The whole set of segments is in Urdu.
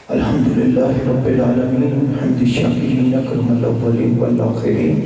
الحمدللہ رب العالمین حمد الشاکرین اکرم الاولین والآخرین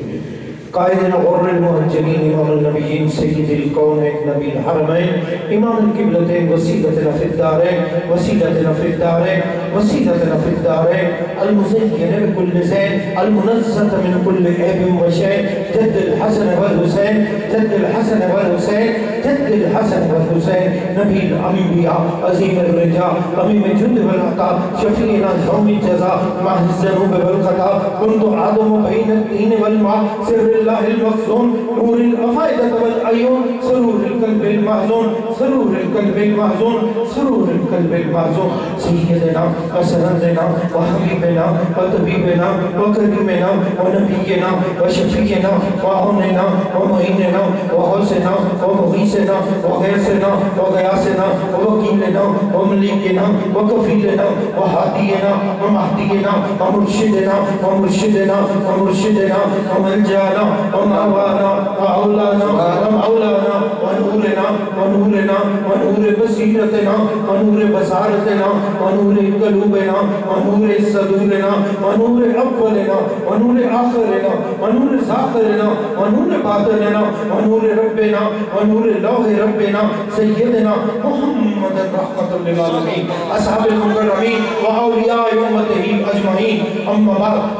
قائد غر المہجرین امام النبیین سید الکونین نبی الحرمین امام القبلتین وسیلتنا فی الدارین وسیلتنا فی الدارین وسیلتنا فی الدارین المزین بكل زین المنزت من كل عیب وشین جد الحسن والحسین جد الحسن والحسین جد الحسن والحسین نبی الانبیاء عظیم الرجاء امیم جند والعطا شفیعنا یوم الجزاء مع الذنوب والخطا كنت آدم بین الدین والماء سر اللہ المخزون نور الافائدة والعیون سرور القلب المحزون سرور القلب المحزون سرور القلب المحزون سیدنا وسندنا وحبیبنا وطبیبنا وکریمنا ونبینا وشفیعنا وعوننا ومعیننا وحسنا ومغیثنا وغیثنا وغیاسنا ووکیلنا وملیکنا وکفیلنا وحادینا ومہدینا ومرشدنا ومرشدنا ومرشدنا وملجانا ومعوانا وعولانا ومولانا ونورنا ونورنا ونور بصیرتنا ونور بصارتنا ونور قلوبنا ونور صدورنا ونور اولنا ونور آخرنا ونور ذاخرنا ونور باطننا ونور ربنا ونور لوح ربنا سیدنا محمد رحمت للعالمین اصحاب المکرمین واولیاء امته اجمعین اما بعد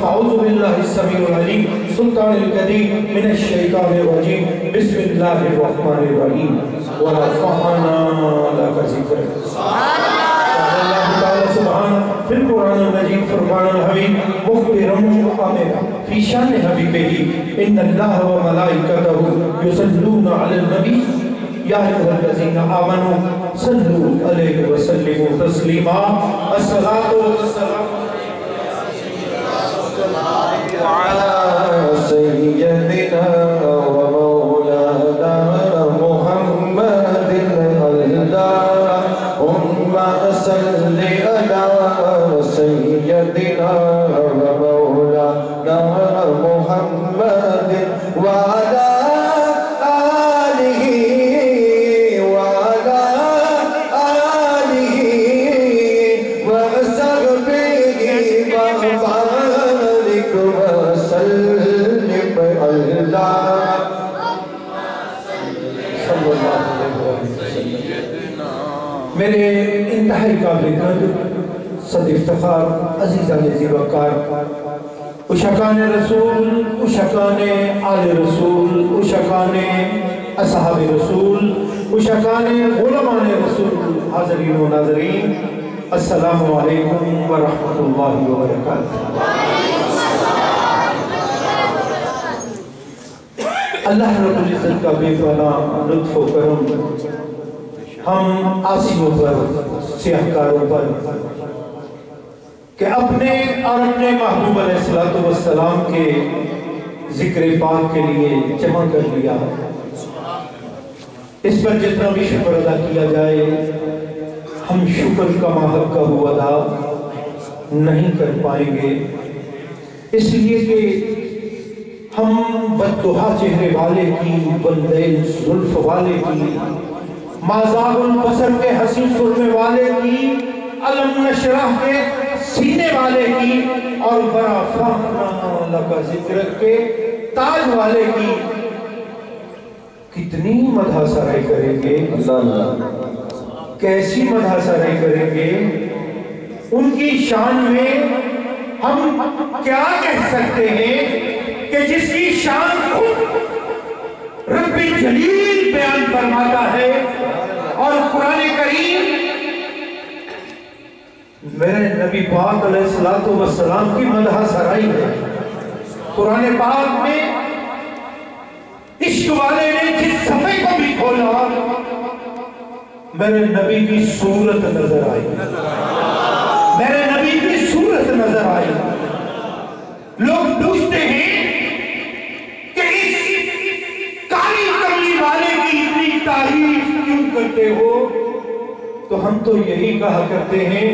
فاعوذ باللہ السمیع العلیم سلطان القدیم من الشیطان الرجیم بسم اللہ الرحمن الرحیم ورفعنا لك ذکرک اللہ تعالی سبحانہ فی القرآن المجید فرمان الحبیب مخبرا مقامرا فی شان حبیبہ ان اللہ وملائکتہ یصلون علی النبی یا ایھا الذین آمنوا صلوا علیہ وسلموا تسلیما الصلاۃ والسلام وعلى سيدنا ومولانا محمد اللهم صل على سيدنا ومولانا محمد وعلى میرے انتہائی قابل قدر صد افتخار عزیزان زیبکار اشکان رسول اشکان آل رسول اشکان اصحاب رسول اشکان علماء رسول حاضرین و ناظرین السلام علیکم ورحمت اللہ وبرکاتہ اللہ رب العزت کا بے پناہ لطف و کرم ہم آسیوں پر سیاہکاروں پر کہ اپنے اور اپنے محبوب علیہ السلام کے ذکر پاک کے لیے جمع کر لیا اس پر جتنا بھی شکر ادا کیا جائے ہم شکر کا حق کا ادا نہیں کر پائیں گے اس لیے کہ ہم بددعا چہرے والے کی بندیل زلف والے کی مازاغ البصر کے حسین سرمے والے کی علم نشرح کے سینے والے کی اور ورفعنا لک ذکرک کے تاج والے کی کتنی مدح سرائی کریں گے کیسی مدح سرائی کریں گے ان کی شان میں ہم کیا کہہ سکتے ہیں کہ جس کی شان خود رب جلیل بیان فرماتا ہے اور قرآن کریم میرے نبی پاک علیہ السلام کی مدح سرائی ہے قرآن پاک میں عشق والے نے جس صفحے کو بھی کھولا میرے نبی کی صورت نظر آئی میرے نبی کی صورت نظر آئی لوگ پوچھتے ہیں تعریف کیوں کرتے ہو تو ہم تو یہی کہا کرتے ہیں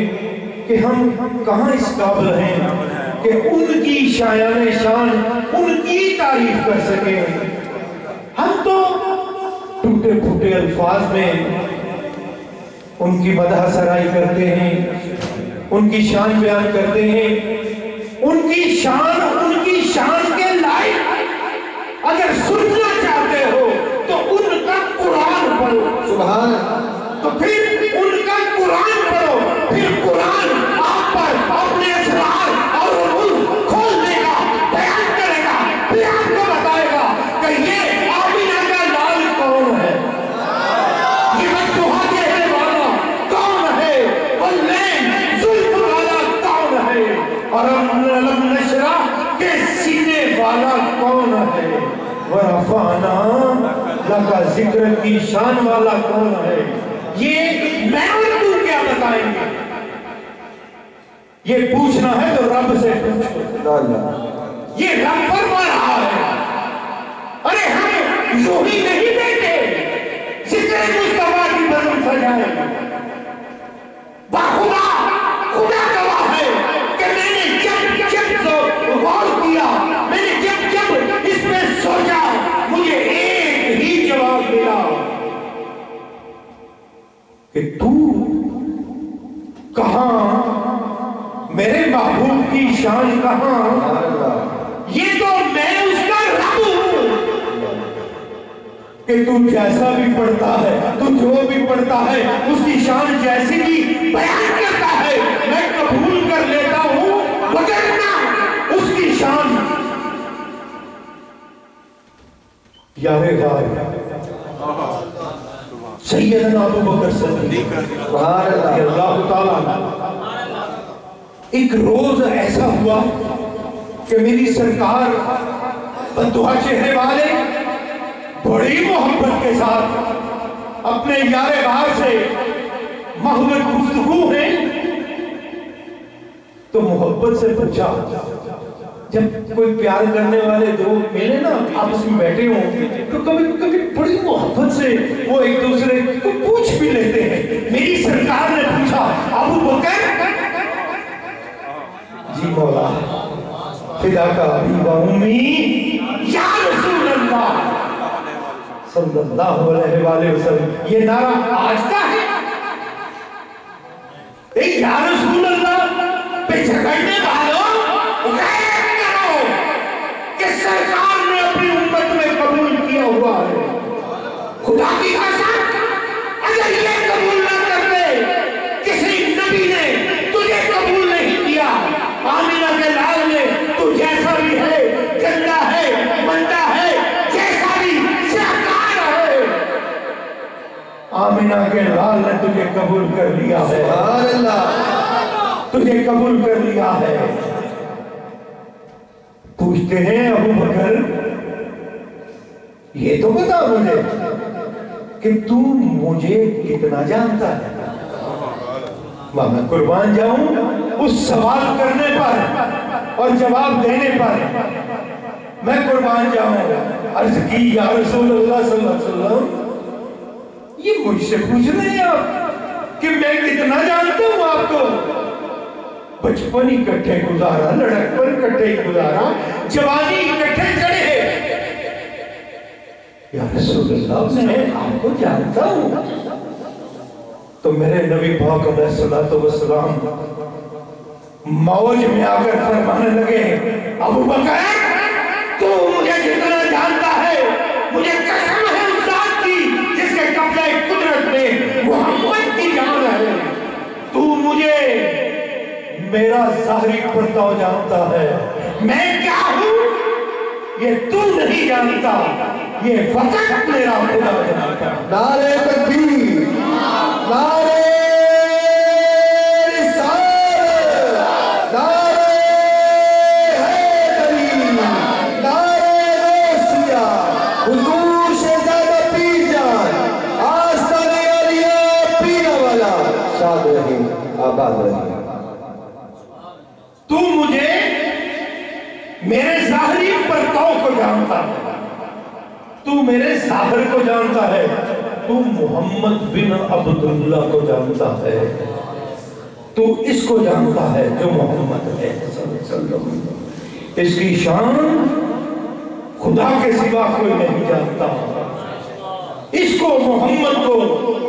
کہ ہم کہاں اس قابل ہیں کہ ان کی شایان شان ان کی تعریف کر سکیں ہم تو ٹوٹے پھوٹے الفاظ میں ان کی مدح سرائی کرتے ہیں، ان کی شان بیان کرتے ہیں. ان کی شان کے لائق اگر سننا چاہتے ہو تو ان کا قرآن پڑھو. سبحان. تو پھر ان کا قرآن پڑھو، پھر قرآن آپ پر اپنے اسرار اور علوم کھول دے گا، بیان کرے گا، پھر آپ کو بتائے گا کہ یہ آمینہ کا لال کون ہے، یہ بچوہا کہنے والا کون ہے، وہ لین زلف والا کون ہے، اور علم نشرح کے سینے والا کون ہے، وَرَفَعْنَا لَكَ ذکر کی شان والا کون ہے. یہ میں اور تو کیا بتائیں گے؟ یہ پوچھنا ہے تو رب سے پوچھو. یہ رب فرما رہا ہے. ارے ہم یوں ہی نہیں بیٹھے ذکر مصطفیٰ کی بزم سجائے. باخدا خدا گواہ ہے کہ میں نے جب غور کیا، میں نے جب اس میں سوچا، مجھے ایک ہی جواب ملا کہ تو کہاں، میرے محبوب کی شان کہاں. یہ تو میں اس کا رب ہوں کہ تو جیسا بھی پڑھتا ہے، تو جو بھی پڑھتا ہے اس کی شان جیسی بھی بیان کرتا ہے، میں قبول کر لیتا ہوں، وگرنہ اس کی شان یار غار سیدنا ابو بکر صدیق رضی اللہ تعالیٰ. ایک روز ایسا ہوا کہ میری سرکار بددعا چہرے والے بڑی محبت کے ساتھ اپنے یار غار سے محو گفتگو ہے تو محبت سے پوچھا. جب کوئی پیار کرنے والے دو ملے نا، آپس میں بیٹھے ہوں تو کبھی بڑی محبت سے وہ ایک دوسرے کو پوچھ بھی لیتے ہیں. میری سرکار نے پوچھا، ابو بکر، جی مولا، فداک ابی و امی یا رسول اللہ صلی اللہ علیہ وآلہ وسلم. یہ نعرہ آج کا ہے. ایک یا رسول اللہ پہ جھگڑنے والوں سرکار نے اپنی امت میں قبول کیا ہوا ہے. خدا کی قسم اگر یہ قبول نہ کرتے، کسی نبی نے تجھے قبول نہیں کیا. آمینہ کے لال نے تو جیسا بھی ہے، گندا ہے، مندا ہے، جیسا بھی سرکار ہے، آمینہ کے لال نے تجھے قبول کر لیا ہے. سبحان اللہ، تجھے قبول کر لیا ہے. پوچھتے ہیں ابو بکر یہ تو بتا مجھے کہ تو مجھے کتنا جانتا ہے. میں قربان جاؤں اس سوال کرنے پر اور جواب دینے پر، میں قربان جاؤں. عرض کی یا رسول اللہ صلی اللہ علیہ وسلم، یہ مجھ سے پوچھ رہے ہیں آپ کہ میں کتنا جانتا ہوں آپ کو. بچپن اکٹھے گزارا، لڑکپن اکٹھے گزارا، جوانی اکٹھے چڑھے. یا رسول اللہ میں آپ کو جانتا ہوں. تو میرے نبی پاک علیہ السلام موج میں آ کر فرمانے لگے، ابو بکر تو مجھے جتنا جانتا ہے، مجھے قسم ہے اس ذات کی جس کے قبضہ قدرت میں محمد کی جان ہے، تو مجھے میرا ظاہری پرتاؤ جانتا ہے. میں کیا ہوں یہ تو نہیں جانتا، یہ فقط میرا خدا جانتا. نعرہ تکبیر، نعرہ رسالت، نعرہ حیدری، نعرہ غوثیہ، حضور شہزادہ پیر جان، آستانِ عالیہ پیرہ والا، شاد رہے، آباد رہے. تو مجھے میرے ظاہری پرتاؤ کو جانتا ہے، تو میرے ظاہر کو جانتا ہے، تو محمد بن عبداللہ کو جانتا ہے، تو اس کو جانتا ہے جو محمد ہے صلی اللہ علیہ وسلم. اس کی شان خدا کے سوا کوئی نہیں جانتا. اس کو کو محمد کو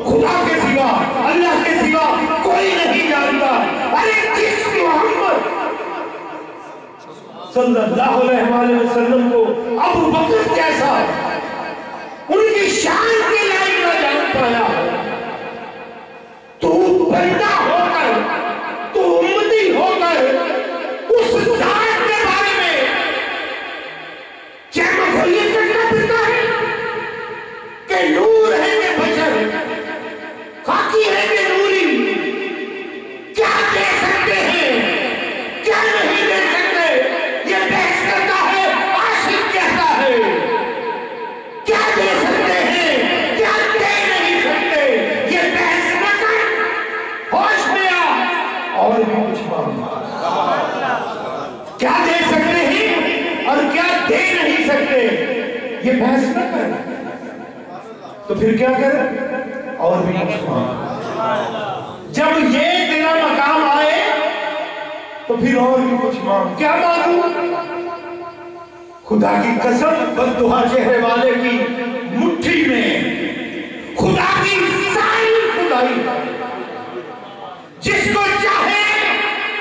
خدا کے سوا اللہ کے سوا کوئی نہیں جانتا. ارے جس محمد صلی اللہ علیہ وآلہ وسلم کو ابو بکر جیسا ان کی شان کے لائق نہ جان پایا، تو بندہ ہو کر، تو امتی ہو کر اس ذات کے بارے میں چہمہ کھولیے کرنا پڑتا ہے کہ نور ہے کہ بشر، خاکی ہے کہ نوری، کیا دے سکتے ہیں کیا نہیں دے سکتے، یہ بحث کرتا ہے عاشق کہتا ہے. کیا دے سکتے ہیں کیا دے نہیں سکتے، یہ بحث نہ کر، ہوش میں آ اور بھی کچھ مانگ. کیا دے سکتے ہیں اور کیا دے نہیں سکتے، یہ بحث نہ کر، تو پھر کیا کر اور بھی کچھ مانگ. جب یہ تیرا مقام آئے تو پھر اور بھی کچھ مانگ. کیا مانگوں؟ خدا کی قسم بددعا چہرے والے کی مٹھی میں خدا کی ساری خدائی، جس کو چاہے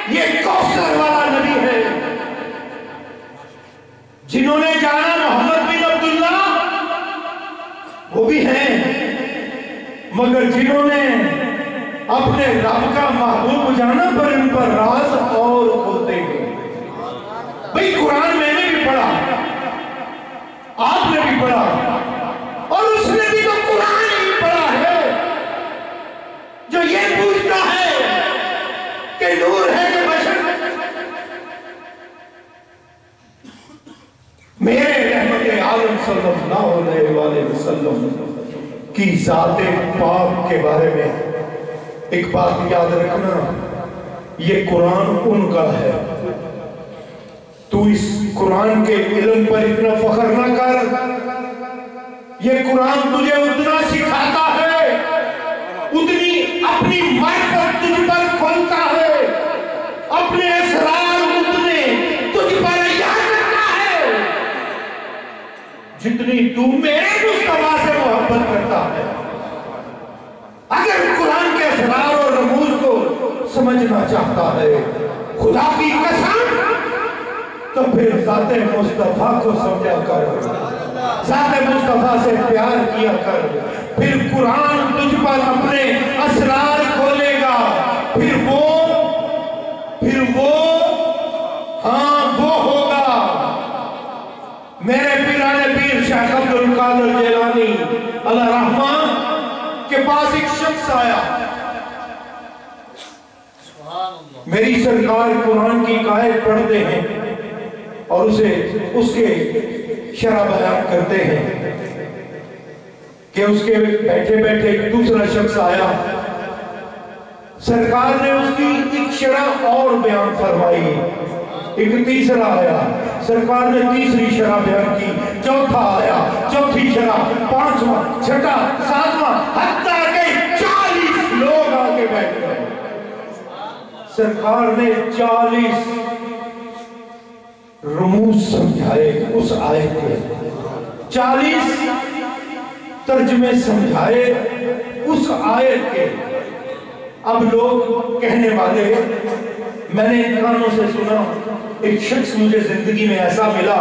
یہ کوثر والا نبی ہے. جنہوں نے جانا محمد بن عبداللہ وہ بھی ہیں، مگر جنہوں نے اپنے رب کا محبوب جانا پر ان پر راز اور کھلتے ہیں. بھئی قرآن میں نے بھی پڑھا، آپ نے بھی پڑھا، اور اس نے بھی تو قرآن ہی پڑھا ہے جو یہ پوچھتا ہے کہ نور ہے کہ بشر. میرے رحمت عالم صلی اللہ علیہ وآلہ وسلم کی ذات پاک کے بارے میں ایک بات یاد رکھنا، یہ قرآن ان کا ہے. تو اس قرآن کے علم پر اتنا فخر نہ کر، یہ قرآن تجھے اتنا سکھاتا ہے، اتنی اپنی معرفت تجھ پر کھولتا ہے، اپنے اسرار اتنے تجھ پر یاد کرتا ہے جتنی تو میرے مصطفیٰ سے محبت کرتا ہے. اگر قرآن کے اسرار اور رموز کو سمجھنا چاہتا ہے خدا کی قسم، تو پھر ذات مصطفیٰ کو سمجھا کر، ذات مصطفیٰ سے پیار کیا کر، پھر قرآن تجھ پر اپنے اسرار کھولے گا. پھر وہ ہاں وہ ہوگا. میرے پیرانے پیر شیخ عبدالقادر جیلانی علیہ رحمہ کے پاس ایک شخص آیا. میری سرکار قرآن کی آیت پڑھتے ہیں اور اس کے شرح بیان کرتے ہیں کہ اس کے بیٹھے بیٹھے ایک دوسرا شخص آیا. سرکار نے اس کی ایک شرح اور بیان فرمائی. ایک تیسرا آیا، سرکار نے تیسری شرح بیان کی. چوتھا آیا، چوتھی شرح، پانچواں، چھٹا، ساتواں، حتیٰ کہ 40 لوگ آگے بیٹھ گئے. سرکار نے 40 رموز سمجھائے اس آیت کے، 40 ترجمے سمجھائے اس آیت کے. اب لوگ کہنے والے، میں نے کانوں سے سنا، ایک شخص مجھے زندگی میں ایسا ملا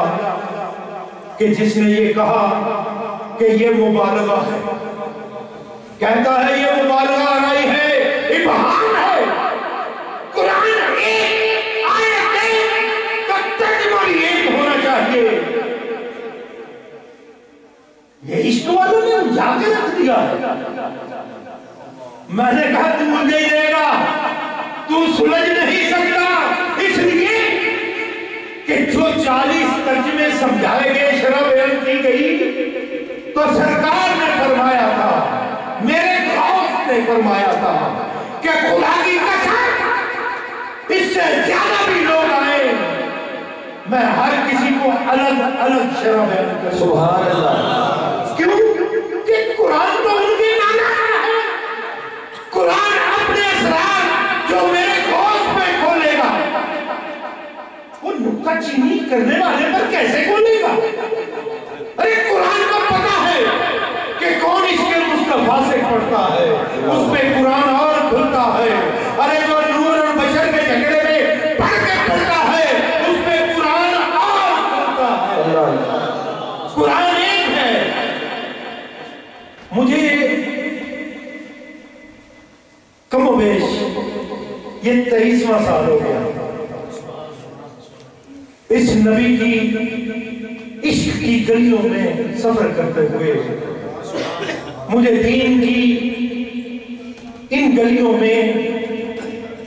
کہ جس نے یہ کہا کہ یہ مبالغہ ہے، کہتا ہے یہ مبالغہ آرائی ہے، ابہام ہے. قرآن ایک آیت ہے کا ترجمہ بھی ایک ہونا چاہیے. یہ عشق والوں نے اجا کے رکھ دیا ہے. میں نے کہا تو مجھے ہی دے گا، تو سلجھ نہیں سکتا، اس لیے کہ جو 40 ترجمے سمجھائے گئے، شرح بیان کی گئی، تو سرکار نے فرمایا تھا، میرے غوث نے فرمایا تھا کہ خدا کی قسم اس سے زیادہ بھی لوگ آئے، میں ہر کسی کو الگ الگ شرح بیان کروں. سبحان اللہ. کیوں کہ قرآن تو ان کے نانا ہے. قرآن اپنے اسرار جو میرے غوث پہ کھولے گا، وہ نکتہ چینی کرنے والے پر کیسے کھولے گا؟ ارے قرآن کو پتا ہے کہ کون اس کے مجھے کم و بیش یہ 23واں سال ہو گیا اس نبی کی عشق کی گلیوں میں سفر کرتے ہوئے. مجھے دین کی ان گلیوں میں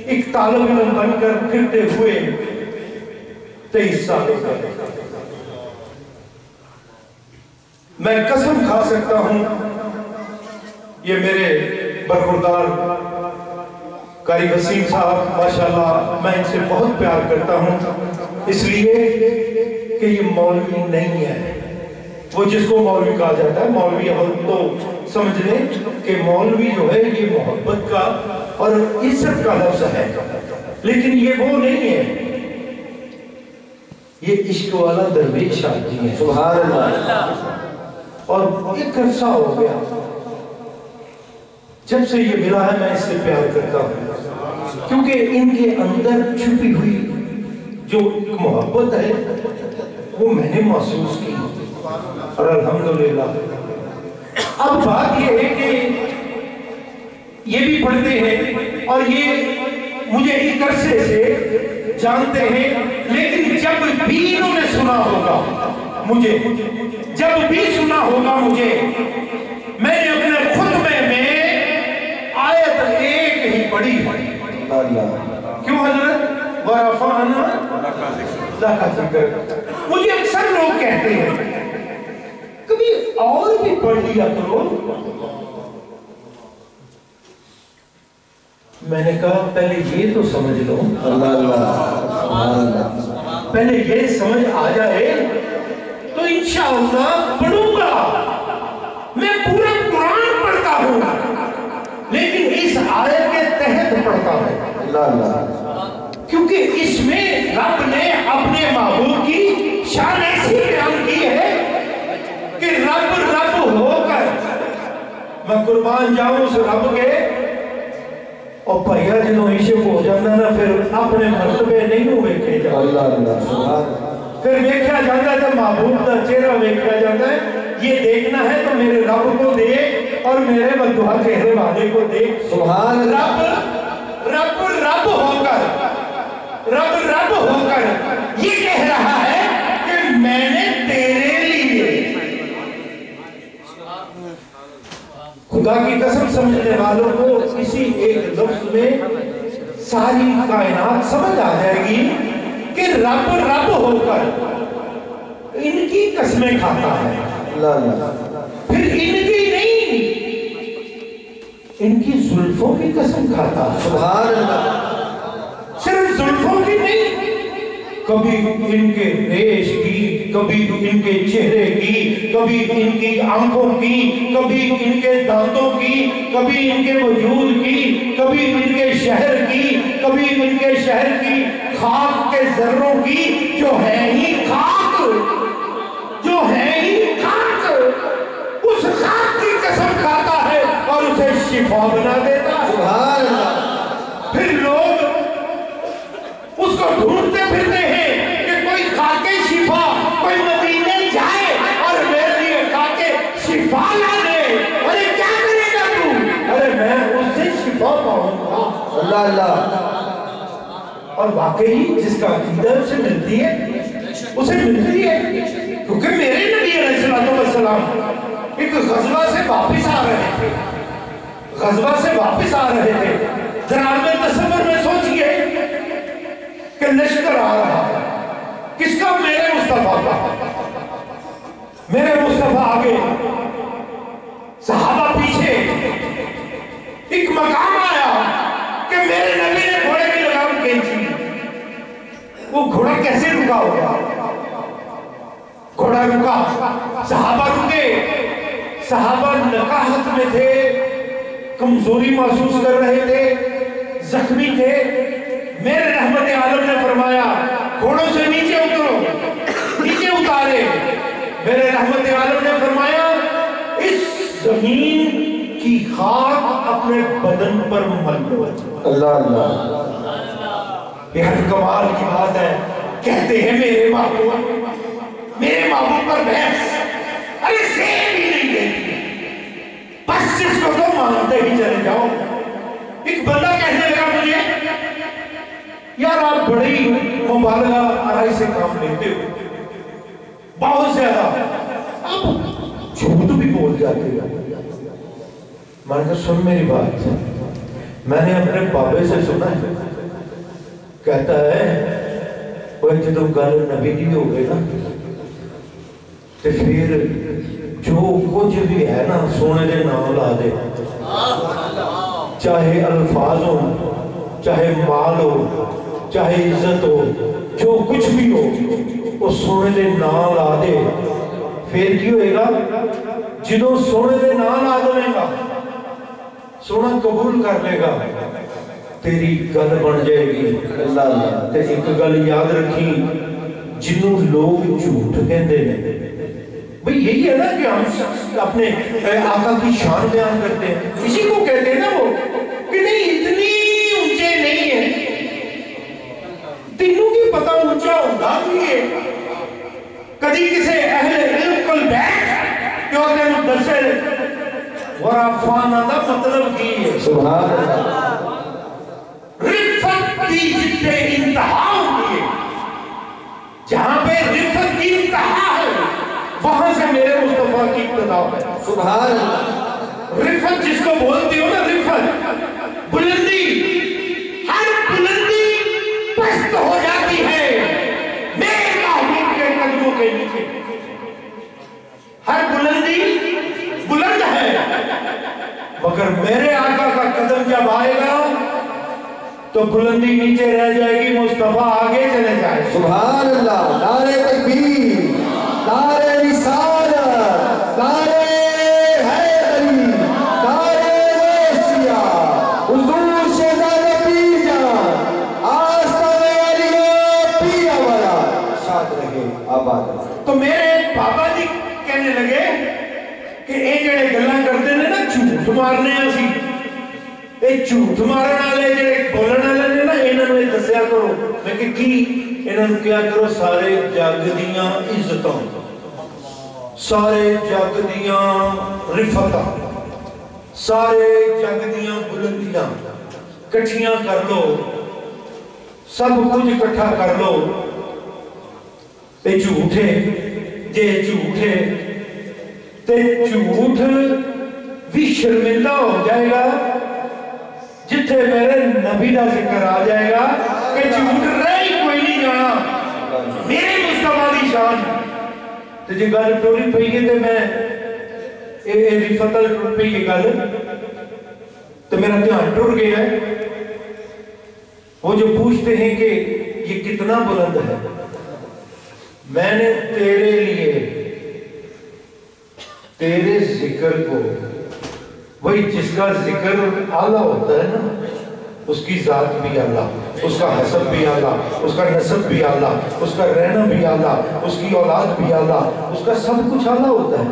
ایک طالب علم بن کر پھرتے ہوئے 23 سال ہو گئے. میں قسم کھا سکتا ہوں یہ میرے برخوردار قاری وسیم صاحب ماشاءاللہ میں ان سے بہت پیار کرتا ہوں اس لیے کہ یہ مولوی نہیں ہے. وہ جس کو مولوی کہا جاتا ہے مولوی ہم تو سمجھ لیں کہ مولوی جو ہے یہ محبت کا اور عزت کا لفظ ہے لیکن یہ وہ نہیں ہے. یہ عشق والا درویش آدمی ہے. سبحان اللہ. اور ایک عرصہ ہو گیا جب سے یہ ملا ہے میں اس سے پیار کرتا ہوں کیونکہ ان کے اندر چھپی ہوئی جو محبت ہے وہ میں نے محسوس کی اور الحمدللہ. اب بات یہ ہے کہ یہ بھی پڑھتے ہیں اور یہ مجھے ایک عرصے سے جانتے ہیں لیکن جب بھی انہوں نے سنا ہوگا مجھے جب بھی سنا ہوگا مجھے میں نے اپنے خطبے میں آیت ایک ہی پڑھی ہے. کیوں حضرت وَرَفَعْنَا لَكَ ذِكْرَكَ. مجھے اکثر لوگ کہتے ہیں کبھی اور بھی پڑھ لیا کرو. میں نے کہا پہلے یہ تو سمجھ لو پہلے یہ سمجھ آ جائے تو انشاءاللہ پڑھوں گا. میں پورا قرآن پڑھتا ہوں لیکن اس آیت کے تحت پڑھتا ہوں کیونکہ اس میں رب نے اپنے محبوب کی شان ایسی بیان کی ہے کہ رب رب ہو کر میں قربان جاؤں اس رب کے اور بھائیا جنہوں عشق ہو جانا نا پھر اپنے مرتبے نہیں ہوئے کہ پھر دیکھا جاتا ہے محبوب کا چہرہ دیکھا جاتا ہے. یہ دیکھنا ہے تو میرے رب کو دیکھ اور میرے بدعا چہرے والے کو دیکھ. سبحان رب رب رب ہو کر یہ کہہ رہا ہے کہ میں نے تیرے لیے خدا کی قسم سمجھنے والوں کو اسی ایک لفظ میں ساری کائنات سمجھ آ جائے گی کہ رب رب ہو کر ان کی قسمیں کھاتا ہے. پھر ان کی نہیں ان کی زلفوں کی قسم کھاتا ہے. سبحان اللہ. صرف زلفوں کی نہیں کبھی ان کے ریش کی کبھی ان کے چہرے کی کبھی ان کی آنکھوں کی کبھی ان کے دانتوں کی کبھی ان کے وجود کی کبھی ان کے شہر کی کبھی ان کے شہر کی خاک کے ذروں کی جو ہے ہی خاک اس خاک کی قسم کھاتا ہے اور اسے شفا بنا دیتا ہے. سبحان اللہ. پھر لوگ اس کو ڈھونڈتے پھرتے ہیں کہ کوئی خاکے شفا کوئی مدینے جائے اور میرے لیے خاکے شفا لا دے. ارے کیا کرے گا تو؟ ارے میں اس سے شفا پاؤں گا. اللہ اللہ. اور واقعی جس کا عقیدہ اسے ملتی ہے اسے ملتی ہے کیونکہ میرے نبی علیہ السلام ایک غزوہ سے واپس آ رہے تھے. جناب میں تصور میں سوچئے کہ لشکر آ رہا ہے کس کا؟ میرے مصطفیٰ کا. میرے مصطفیٰ آگے صحابہ پیچھے. ایک مقام آیا کہ میرے نبی نے گھوڑے کی لگام کھینچی. وہ گھوڑا کیسے رکا ہوگا؟ گھوڑا رکا. صحابہ رکے. صحابہ نکاحت میں تھے کمزوری محسوس کر رہے تھے زخمی تھے. میرے رحمت عالم نے فرمایا گھوڑوں سے نیچے اترو. نیچے اتارے. میرے رحمت عالم نے فرمایا اس زمین کی خاک اپنے بدن پر مل لو. اللہ اللہ. یہ ہر کمال کی بات ہے. کہتے ہیں میرے محبوب پر بحث. ارے سیب ہی نہیں دیتی فرماتے ہی چلے جاؤ. ایک بندہ کہنے لگا مجھے یار آپ بڑی مبالغہ آرائی سے کام لیتے ہو, بہت زیادہ آپ جھوٹ بھی بول جاتے ہو. میں نے کہا سن میری بات, میں نے اپنے بابے سے سنا ہے, کہتا ہے وہ جدو گل نبی دی ہو گئے نا تو پھر جو کچھ بھی ہے نا سونے دے نام لا دے, چاہے الفاظ ہو, چاہے مال ہو, چاہے عزت ہو, جو کچھ بھی ہو وہ سونے دے نام لا دے. پھر کی ہوئے گا جنہوں سونے دے نام لا دے گا سونا قبول کر لے گا, تیری گل بن جائے گی. اللہ تے ایک گل یاد رکھی, جنہوں لوگ جھوٹ کہندے ہیں بھئی یہی ہے نا کہ ہم اپنے آقا کی شان بیان کرتے ہیں, اسی کو کہتے ہیں نا وہ کہ نہیں اتنی اونچے نہیں ہیں, تینوں کی پتہ اونچا ہوتا بھی ہے. کدی کسے اہل علم کل بیٹھ کہ وہ تینوں دسے ورافانہ دا مطلب کی ہے. سبحان اللہ. رفت کی جتنے انتہا ہوئی ہے, جہاں پہ رفت کی انتہا ہے وہاں سے میرے مصطفیٰ کی ابتدا ہے. سبحان اللہ. رفت جس کو بولتی ہو نا, رفت بلندی, ہر بلندی پست ہو جاتی ہے میرے محبوب کے قدموں کے نیچے. ہر بلندی بلند ہے مگر میرے آقا کا قدم جب آئے گا تو بلندی نیچے رہ جائے گی, مصطفیٰ آگے چلے جائے. سبحان اللہ. نعرہ تکبیر, نعرہ رسالت, نعرہ حیدری, نعرہ غوثیہ, حضور شہزادہ پیر جان, آستانِ عالیہ پیرا والا, شاد رہے آباد رہے. تو میرے بابا جی کہنے لگے کہ ایک جڑے گلاں کرتے ہیں نا جھوٹ مارنے ہیں اسی, ایک جھوٹ مارن والے جڑے بولن والے نے نا انہاں نوں دسیا کرو. میں کہ کی انہاں نوں کیا کرو, سارے جگ دیاں عزتاں, سارے جگ دیاں رفتاں, سارے جگ دیاں بلندیاں کٹھیاں کر لو, سب کچھ اکٹھا کر لو. اے جھوٹ ہے, جے جھوٹ ہے تے جھوٹ بھی شرمندہ ہو جائے گا جتھے میرے نبی دا ذکر آ جائے گا کہ جھوٹ رہ ہی کوئی نہیں جانا میرے مصطفیٰ دی شان. تو جی گل ٹوری پئی ہے تے میں اے رفتل ٹوٹ پئی ہے گل تو میرا دھیان ٹر گیا ہے. وہ جو پوچھتے ہیں کہ یہ کتنا بلند ہے, میں نے تیرے لیے تیرے ذکر کو, وہی جس کا ذکر اعلیٰ ہوتا ہے نا اس کی ذات بھی اعلیٰ, اس کا حسب بھی اعلیٰ, اس کا نسب بھی اعلیٰ, اس کا رہنا بھی اعلیٰ, اس کی اولاد بھی اعلیٰ, اس کا سب کچھ اعلیٰ ہوتا ہے.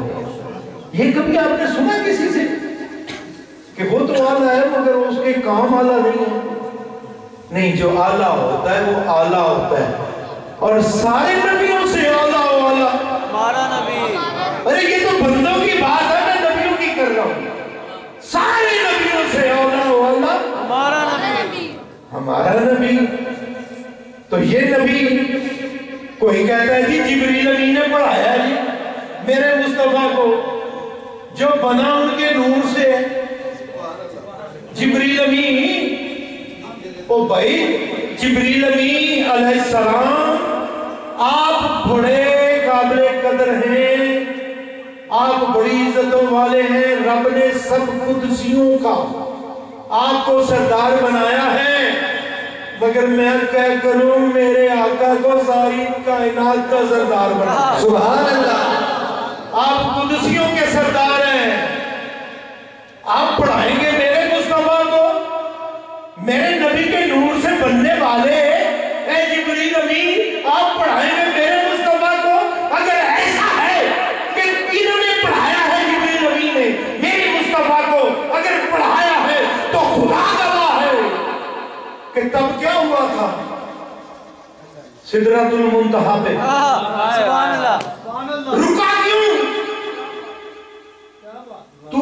یہ کبھی آپ نے سنا کسی سے کہ وہ تو اعلیٰ ہے مگر اس کے کام اعلیٰ نہیں ہے؟ نہیں, جو اعلیٰ ہوتا ہے وہ اعلیٰ ہوتا ہے, اور سارے نبیوں سے اعلیٰ و اعلیٰ ہمارا نبی. ارے یہ تو بندوں کی بات ہے, میں نبیوں کی کر رہا ہوں. سارے نبیوں سے اعلیٰ و اعلیٰ ہمارا نبی. ہمارا نبی. تو یہ نبی کوئی کہتا ہے جی جبریل امین نے پڑھایا جی میرے مصطفیٰ کو, جو بنا ان کے نور سے ہے. جبریل امین, او بھائی جبریل امین علیہ السلام آپ بڑے قابل قدر ہیں, آپ بڑی عزتوں والے ہیں. رب نے سب قدسیوں کا آپ کو سردار بنایا ہے, مگر میں کہہ کروں میرے آقا کو ساری کائنات کا سردار بنایا. سبحان اللہ. آپ قدسیوں کے سردار ہیں. آپ پڑھائیں گے میرے مصطفیٰ کو, میرے نبی کے نور سے بننے والے اے جبریل امین آپ پڑھائیں گے میرے مصطفیٰ کو. اگر ایسا ہے کہ انہوں نے پڑھایا ہے جبریل امین نے میرے مصطفیٰ کو, اگر پڑھایا ہے تو خدا گواہ ہے کہ تب کیا ہوا تھا سدرۃ المنتہا پہ. سبحان اللہ. رکا کیوں؟ تو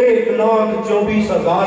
1,24,000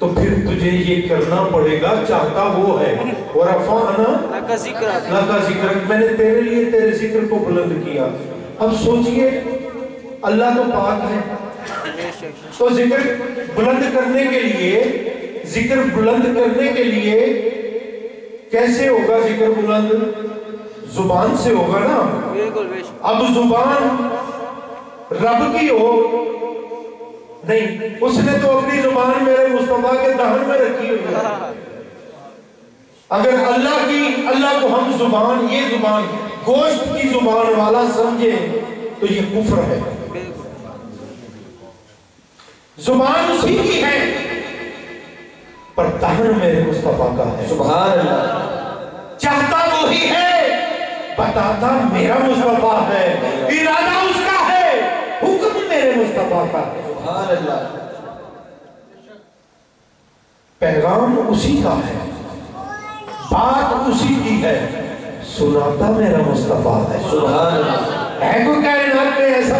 تو پھر تجھے یہ کرنا پڑے گا، چاہتا وہ ہے۔ وَرَفَعْنَا لَكَ ذِكْرَكَ، میں نے تیرے لیے تیرے ذکر کو بلند کیا۔ اب سوچئے اللہ تو پاک ہے، تو ذکر بلند کرنے کے لیے، ذکر بلند کرنے کے لیے کیسے ہوگا ذکر بلند؟ زبان سے ہوگا نا۔ اب زبان رب کی ہو نہیں، اس نے تو اپنی زبان میرے مصطفیٰ کے دہن میں رکھی ہوئی ہے۔ اگر اللہ کو ہم زبان، یہ زبان گوشت کی زبان والا سمجھے تو یہ کفر ہے۔ زبان اسی کی ہے پر دہن میرے مصطفیٰ کا ہے۔ سبحان اللہ۔ چاہتا وہی ہے، بتاتا میرا مصطفیٰ ہے، ارادہ اس کا ہے، حکم میرے مصطفیٰ کا ہے۔ سبحان اللہ۔ پیغام اسی کا ہے، بات اسی کی ہے، سناتا میرا مصطفیٰ ہے۔ سبحان اللہ۔ ہے کوئی کائنات میں ایسا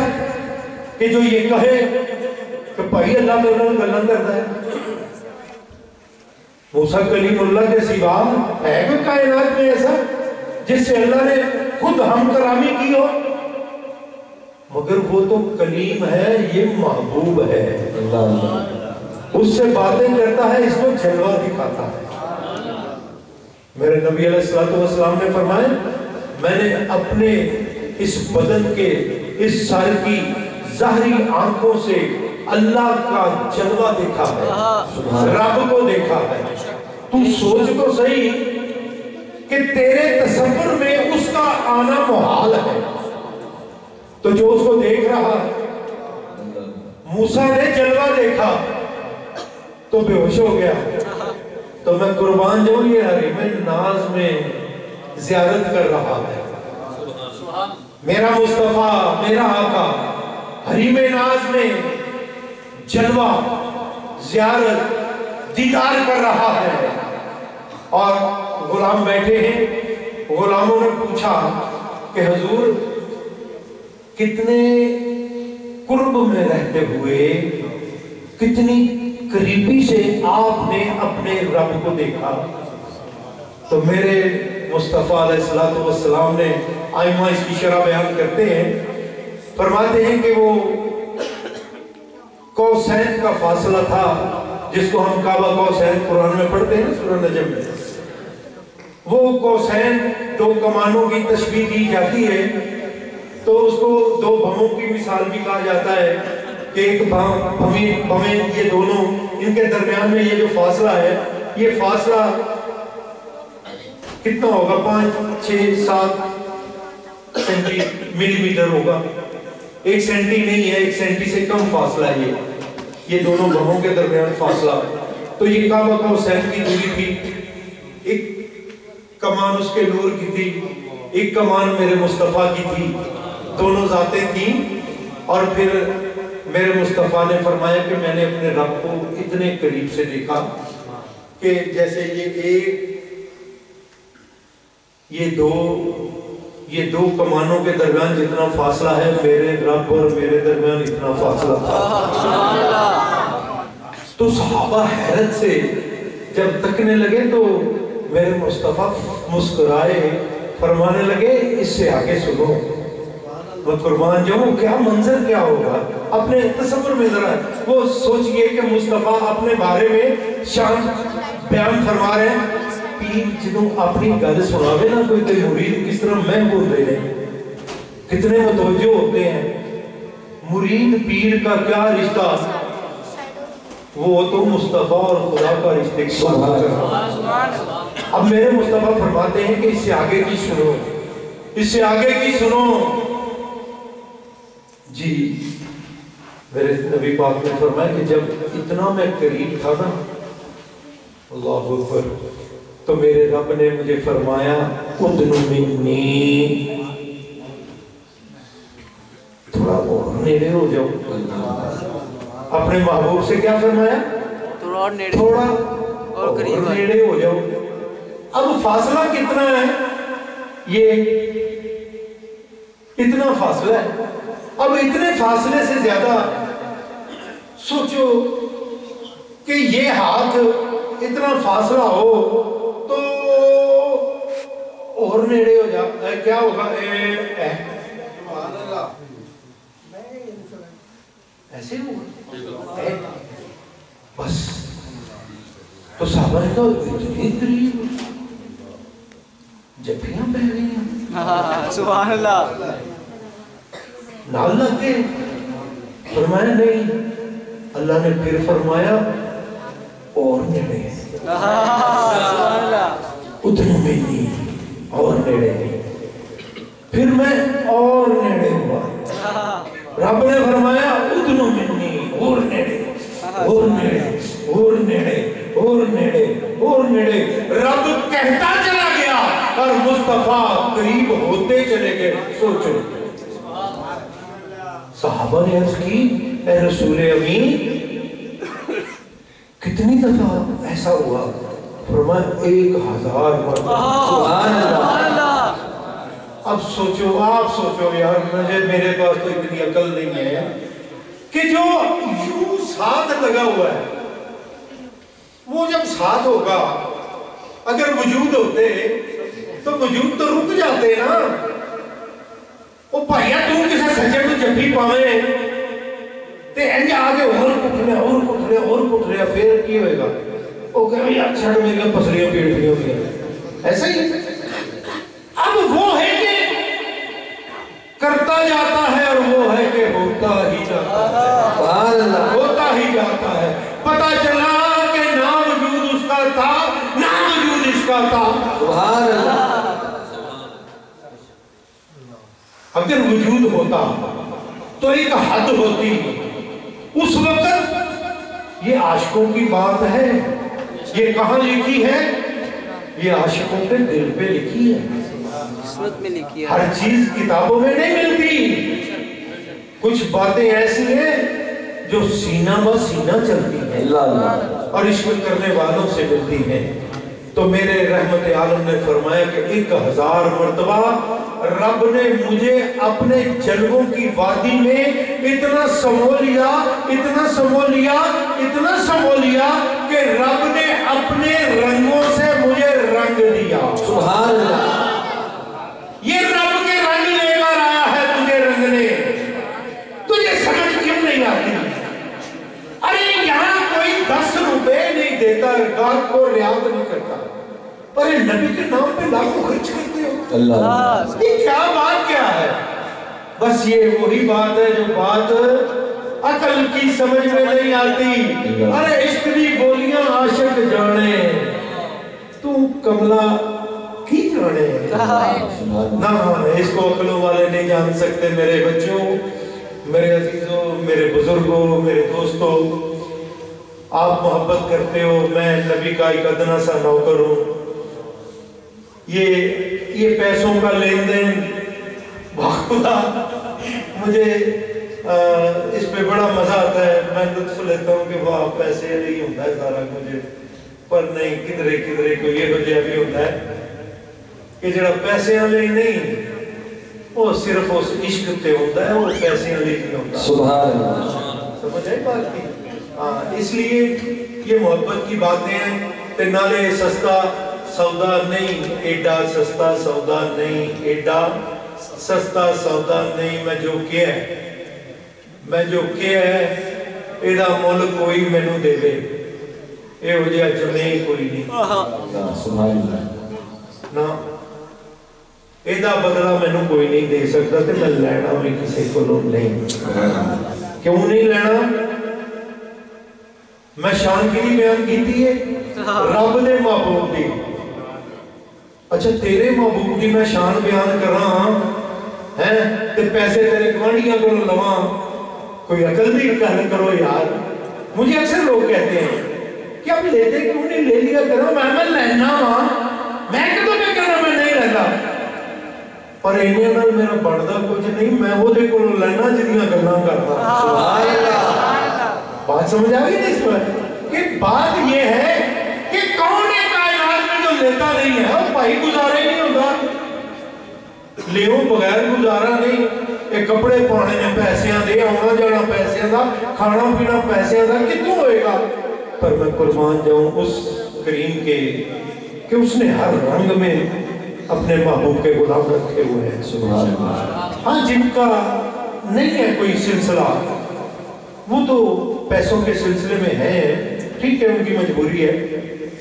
کہ جو یہ کہے کہ بھائی اللہ میرے نال گلاں کردا ہے؟ موسیٰ کلیم اللہ کے سوا ہے کوئی کائنات میں ایسا جس سے اللہ نے خود ہم کلامی کی ہو؟ مگر وہ تو کلیم ہے، یہ محبوب ہے، اس سے باتیں کرتا ہے، اس کو جلوہ دکھاتا ہے۔ میرے نبی علیہ السلام نے فرمایا میں نے اپنے اس بدن کے اس سر کی ظاہری آنکھوں سے اللہ کا جلوہ دیکھا ہے، رب کو دیکھا ہے۔ تو سوچ تو صحیح کہ تیرے تصور میں اس کا آنا محال ہے، تو جو اس کو دیکھ رہا ہے، موسیٰ نے جلوہ دیکھا تو بے ہوش ہو گیا۔ تو میں قربان جاؤں، یہ حریم ناز میں زیارت کر رہا ہے، میرا مصطفیٰ میرا آقا حریم ناز میں جلوہ زیارت دیدار کر رہا ہے۔ اور غلام بیٹھے ہیں، غلاموں نے پوچھا کہ حضور کتنے قرب میں رہتے ہوئے کتنی قریبی سے آپ نے اپنے رب کو دیکھا؟ تو میرے مصطفیٰ علیہ السلام نے آئمہ اس کی شرح بیان کرتے ہیں، فرماتے ہیں کہ وہ کوسین کا فاصلہ تھا، جس کو ہم کعبہ کوسین قرآن میں پڑھتے ہیں سورہ نجم میں۔ وہ کوسین دو کمانوں کی تشبیہ کی جاتی ہے، تو اس کو دو بھموں کی مثال بھی کہا جاتا ہے کہ ایک بھمیں یہ دونوں، ان کے درمیان میں یہ جو فاصلہ ہے، یہ فاصلہ کتنا ہوگا؟ 5 6 7 سینٹی ملی میٹر ہوگا، 1 سینٹی نہیں ہے، 1 سینٹی سے کم فاصلہ ہے یہ دونوں بھموں کے درمیان فاصلہ۔ تو یہ کعبہ کوسین کی دوری تھی، ایک کمان اس کے نور کی تھی، ایک کمان میرے مصطفیٰ کی تھی، دونوں ذاتیں تھیں۔ اور پھر میرے مصطفیٰ نے فرمایا کہ میں نے اپنے رب کو اتنے قریب سے دیکھا کہ جیسے یہ دو کمانوں کے درمیان جتنا فاصلہ ہے، میرے رب اور میرے درمیان اتنا فاصلہ تھا۔ تو صحابہ حیرت سے جب تکنے لگے تو میرے مصطفیٰ مسکرائے، فرمانے لگے اس سے آگے سنو۔ وہ قربان جاؤں، کیا منظر کیا ہوگا؟ اپنے تصور میں ذرا وہ سوچئے کہ مصطفیٰ اپنے بارے میں شان بیان فرما رہے ہیں۔ پیر جنہوں اپنی گل سناوے نا کوئی تے مرید کس طرح محبوب دے رہے ہیں، کتنے متوجہ ہوتے ہیں۔ مرید پیر کا کیا رشتہ، وہ تو مصطفیٰ اور خدا کا رشتے کی بات کر رہا ہے۔ اب میرے مصطفیٰ فرماتے ہیں کہ اس سے آگے کی سنو، اس سے آگے کی سنو۔ جی میرے نبی پاک نے فرمایا کہ جب اتنا میں قریب تھا نا، اللہ اکبر، تو میرے رب نے مجھے فرمایا ادنو منی، تھوڑا اور نیڑے ہو جاؤ۔ اپنے محبوب سے کیا فرمایا؟ تھوڑا اور نیڑے ہو جاؤ۔ اب فاصلہ کتنا ہے؟ یہ اتنا فاصلہ ہے۔ اب اتنے فاصلے سے زیادہ سوچو کہ یہ ہاتھ اتنا فاصلہ ہو تو اور نیڑے ہو جا کیا ہوگا ایسے ہوگا بس تو صحابہ نے کہا اتنی قریب جبیاں بہ گئی ہیں سبحان اللہ نال لگ گئے فرمایا نہیں اللہ نے پھر فرمایا اور نیڑے سبحان اللہ اتنا میں نہیں اور نیڑے پھر میں اور نیڑے ہوا رب نے فرمایا اتنا میں نہیں اور نیڑے اور نیڑے اور نیڑے اور نیڑے اور نیڑے رب کہتا چلا گیا اور مصطفیٰ قریب ہوتے چلے گئے سوچو صحابہ نے عرض کی اے رسول امین کتنی دفعہ ایسا ہوا فرمایا 1000 مرتبہ سبحان اللہ اب سوچو آپ سوچو یار میرے پاس تو اتنی عقل نہیں ہے کہ جو یوں ساتھ لگا ہوا ہے وہ جب ساتھ ہوگا اگر وجود ہوتے تو وجود تو رک جاتے نا وہ بھائیا تم کسے سجے تو جبھی پاویں تے انج آگے اور کٹ لیا پھر کی ہوئے گا وہ کہے یار چھڑ میرے پسلیاں پیڑ بھی ہو گیا ایسا ہی اب وہ ہے کہ کرتا جاتا ہے اور وہ ہے کہ ہوتا ہی جاتا ہے سبحان اللہ ہوتا ہی جاتا ہے پتہ چلا کہ نہ وجود اس کا تھا نہ وجود اس کا تھا سبحان اللہ اگر وجود ہوتا تو ایک حد ہوتی اس وقت یہ عاشقوں کی بات ہے یہ کہاں لکھی ہے یہ عاشقوں کے دل پہ لکھی ہے قسمت میں لکھی ہے ہر چیز کتابوں میں نہیں ملتی کچھ باتیں ایسی ہیں جو سینہ بہ سینہ چلتی ہیں اور عشق کرنے والوں سے ملتی ہیں تو میرے رحمت عالم نے فرمایا کہ 1000 مرتبہ رب نے مجھے اپنے جلووں کی وادی میں اتنا سمو لیا کہ رب نے اپنے رنگوں سے مجھے رنگ دیا سبحان اللہ یہ رب کے رنگ لے کر آیا ہے تجھے رنگنے تجھے سمجھ کیوں نہیں آتی ارے یہاں کوئی 10 روپے نہیں دیتا گاہک کو رعایت نہیں کرتا ارے نبی کے نام پہ لاکھوں خرچ کرتے ہو اللہ یہ کیا بات کیا ہے بس یہ وہی بات ہے جو بات عقل کی سمجھ میں نہیں آتی ارے عشق دی بولیاں عاشق جانے تو کملا کی جانے نہ اس کو عقلوں والے نہیں جان سکتے میرے بچوں میرے عزیزوں میرے بزرگوں میرے دوستوں آپ محبت کرتے ہو میں نبی کا ایک ادنا سا نوکر ہوں یہ پیسوں کا لین دین خدا مجھے اس پہ بڑا مزہ آتا ہے میں لطف لیتا ہوں کہ واہ پیسے نہیں ہوتا ہے سارا مجھے پر نہیں کدرے کو یہ وجہ بھی ہوتا ہے کہ جڑا پیسے والے نہیں وہ صرف اس عشق پہ ہوتا ہے وہ پیسے والے نہیں ہوتا سبحان اللہ سمجھ آئی بات کی اس لیے یہ محبت کی باتیں ہیں تے نالے سستا سودا نہیں ایڈا سستا سودا نہیں ایڈا سستا سودا نہیں میں جو کیا ہے ایدہ مول کوئی میں نو دے دے اے ہو جائے جمعی کوئی نہیں سبحان اللہ نا ایدہ بدلہ میں نو کوئی نہیں دے سکتا تے میں لینا میں کسی کو لوگ نہیں کیوں نہیں لینا میں شان کی نہیں بیان کی تھی ہے رب نے محبوب دی اچھا تیرے محبوب دی میں شان بیان کر رہا ہیں تے پیسے تیرے گوانڈیاں کو لواں کوئی عقل بھی کہنے کرو یار مجھے اکثر لوگ کہتے ہیں کہ اب لیتے کیوں نہیں لے لیا کرو میں لینا ہاں میں کدوں میں کہنا میں نہیں لیتا پر انہیں نال میرا بڑھدا کچھ نہیں میں وہ دے کو لینا جنیاں گلاں کرتا سبحان اللہ بات سمجھ آگئی نہیں اس پر کہ بات یہ ہے کہ کون ہے کائنات میں جو لیتا نہیں ہے وہ بھائی گزارا ہی نہیں ہوتا لیوں بغیر گزارا نہیں ایک کپڑے پانے میں پیسیاں دے آنا جانا پیسیاں دا کھانا پینا پیسیاں دا کتوں ہوئے گا پر میں قربان جاؤں اس کریم کے کہ اس نے ہر رنگ میں اپنے محبوب کے غلام رکھے ہوئے ہیں. سبحان اللہ. ہاں جن کا نہیں ہے کوئی سلسلہ وہ تو پیسوں کے سلسلے میں ہیں، ٹھیک ہے، ان کی مجبوری ہے،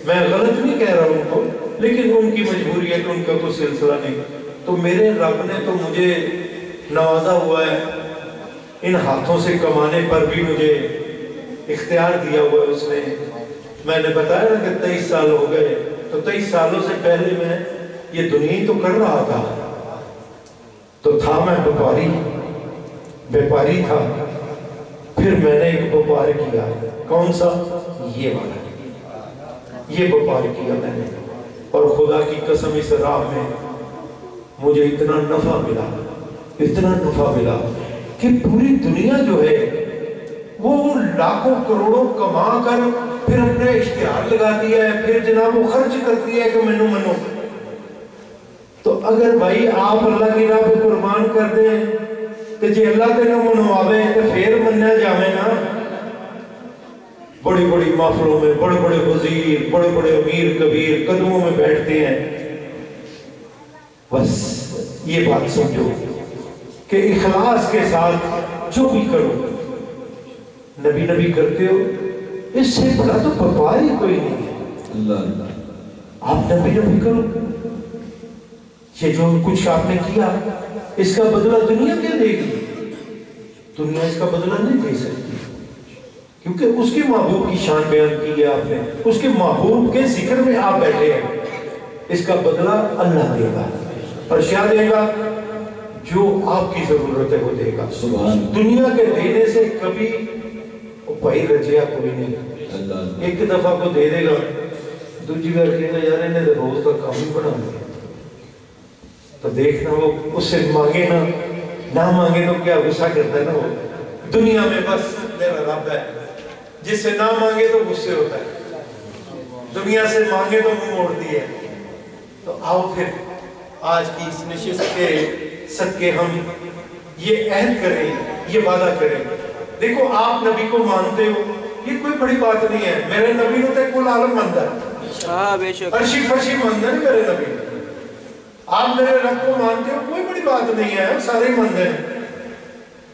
میں غلط نہیں کہہ رہا ہوں ان کو، لیکن ان کی مجبوری ہے کہ ان کا کوئی سلسلہ نہیں. تو میرے رب نے تو مجھے نوازا ہوا ہے، ان ہاتھوں سے کمانے پر بھی مجھے اختیار دیا ہوا ہے اس نے. میں نے بتایا نا کہ 23 سال ہو گئے، تو 23 سالوں سے پہلے میں یہ دنیا تو کر رہا تھا، تو تھا میں بیپاری تھا. پھر میں نے ایک بیپار کیا. کون سا؟ یہ والا، یہ بیپار کیا میں نے. اور خدا کی قسم اس راہ میں مجھے اتنا نفع ملا کہ پوری دنیا جو ہے وہ لاکھوں کروڑوں کما کر پھر اپنے اشتہار لگاتی ہے، پھر جناب وہ خرچ کرتی ہے کہ منو. تو اگر بھائی آپ اللہ کی راہ پہ قربان کر دیں تو جی اللہ تے نہ منواوے تو پھر منیا جاوے نا. بڑی بڑی محفلوں میں بڑے بڑے وزیر، بڑے بڑے امیر کبیر قدموں میں بیٹھتے ہیں. بس یہ بات سمجھو کہ اخلاص کے ساتھ جو بھی کرو، نبی کرتے ہو، اس سے بڑا تو بیپار ہی کوئی نہیں ہے. آپ نبی کرو. یہ جو کچھ آپ نے کیا اس کا بدلہ دنیا کیا دے گی؟ دنیا اس کا بدلہ نہیں دے سکتی، کیونکہ اس کے محبوب کی شان بیان کی ہے آپ نے، اس کے محبوب کے ذکر میں آپ بیٹھے ہیں. اس کا بدلہ اللہ دے گا، اور کیا دے گا؟ جو آپ کی ضرورت ہے وہ دے گا. دنیا کے دینے سے کبھی بھائی رجیا کوئی نہیں. ایک دفعہ کو دے دے گا، دوسری بار کہے گا یار انہیں روز کا کام ہی بنا دیا. تو دیکھنا وہ اس سے مانگے نہ مانگے تو کیا غصہ کرتا ہے نا وہ. دنیا میں بس میرا رب ہے، جس سے نہ مانگے تو غصے ہوتا ہے، دنیا سے مانگے تو منہ موڑتی ہے. تو آؤ پھر آج کی اس نشست کے صدقے ہم یہ عہد کریں، یہ وعدہ کریں. دیکھو آپ نبی کو مانتے ہو، یہ کوئی بڑی بات نہیں ہے. میرے نبی ہوتے کل عالم مانتا ہے، عرشی فرشی مانتا نہیں میرے نبی. آپ میرے رب کو مانتے ہو، کوئی بڑی بات نہیں ہے، سارے مانتے ہیں.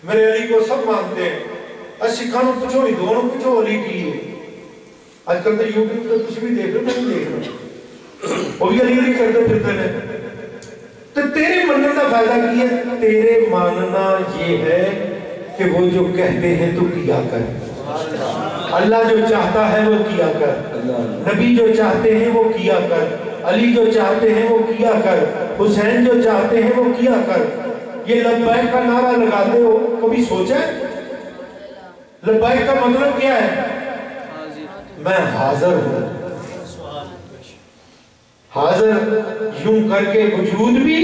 میرے علی کو سب مانتے ہیں. سکھانوں پوچھو، نہیں دونوں پوچھو علی کی. آج کل تو یوٹیوب پہ کچھ بھی دیکھ رہے نہیں دیکھ رہے، وہ بھی علی کرتے پھرتے ہیں. تو تیرے ماننے کا فائدہ کی ہے؟ تیرے ماننا یہ ہے کہ وہ جو کہتے ہیں تو کیا کر. اللہ جو چاہتا ہے وہ کیا کر، نبی جو چاہتے ہیں وہ کیا کر، علی جو چاہتے ہیں وہ کیا کر، حسین جو چاہتے ہیں وہ کیا کر. یہ لبیک کا نعرہ لگاتے ہو، کبھی سوچا ہے لبیک کا مطلب کیا ہے؟ میں حاضر ہوں. حاضر یوں کر کے وجود بھی،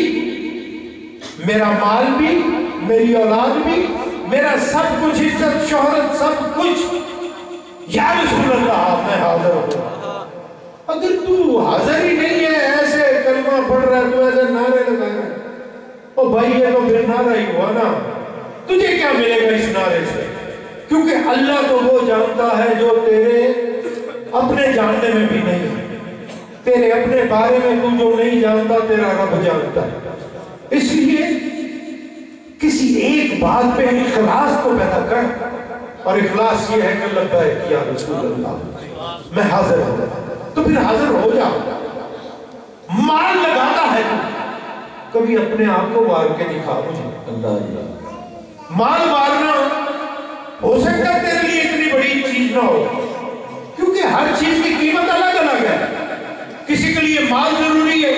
میرا مال بھی، میری اولاد بھی، میرا سب کچھ، عزت شہرت سب کچھ، یا رسول اللہ میں حاضر ہوں. اگر تو حاضر ہی نہیں ہے، ایسے کلمہ پڑھ رہا ہے، تو ایسے نعرے لگا رہا ہے، او بھائی یہ تو پھر نعرہ ہی ہوا نا. تجھے کیا ملے گا اس نعرے سے؟ کیونکہ اللہ تو وہ جانتا ہے جو تیرے اپنے جاننے میں بھی نہیں ہے. تیرے اپنے بارے میں تو جو نہیں جانتا تیرا رب جانتا ہے. اس لیے کسی ایک بات پہ اخلاص کو پیدا کر، اور اخلاص یہ ہے کہ لبیک یا رسول اللہ میں حاضر ہوں. تو پھر حاضر ہو جا. مال لگاتا ہے تو کبھی اپنے آپ کو وار کے دکھا مجھے. مال وارنا ہو سکتا ہے تیرے لیے اتنی بڑی چیز نہ ہو، کیونکہ ہر چیز کی قیمت الگ الگ ہے. کسی کے لیے مال ضروری ہے،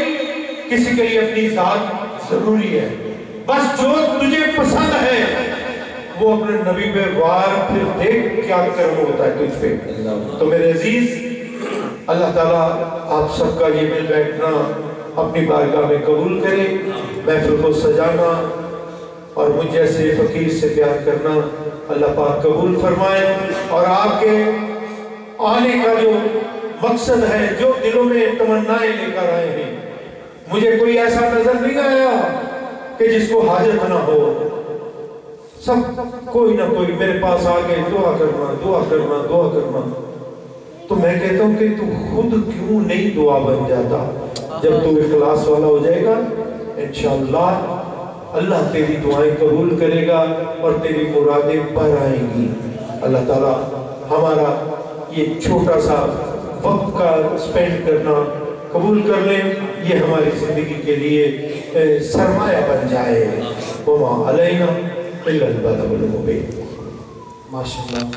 کسی کے لیے اپنی ذات ضروری ہے. بس جو تجھے پسند ہے وہ اپنے نبی پہ وار، پھر دیکھ کیا کرم ہوتا ہے تجھ پہ. تو میرے عزیز، اللہ تعالیٰ آپ سب کا یہ مل بیٹھنا اپنی بارگاہ میں قبول کرے. محفل کو سجانا اور مجھ جیسے فقیر سے پیار کرنا اللہ پاک قبول فرمائے. اور آپ کے آنے کا جو مقصد ہے، جو دلوں میں تمنائیں لے کر آئے ہیں، مجھے کوئی ایسا نظر نہیں آیا کہ جس کو حاجت نہ ہو. سب کوئی نہ کوئی میرے پاس آگے دعا کرنا دعا کرنا دعا کرنا. تو میں کہتا ہوں کہ تو خود کیوں نہیں دعا بن جاتا؟ جب تو اخلاص والا ہو جائے گا انشاءاللہ اللہ تیری دعائیں قبول کرے گا اور تیری مرادیں پر آئیں گی۔ اللہ تعالیٰ ہمارا یہ چھوٹا سا وقت کا سپینڈ کرنا قبول کر لیں، یہ ہماری زندگی کے لیے سرمایہ بن جائے۔ وما علینا الا البلاغ المبین۔ ماشاءاللہ۔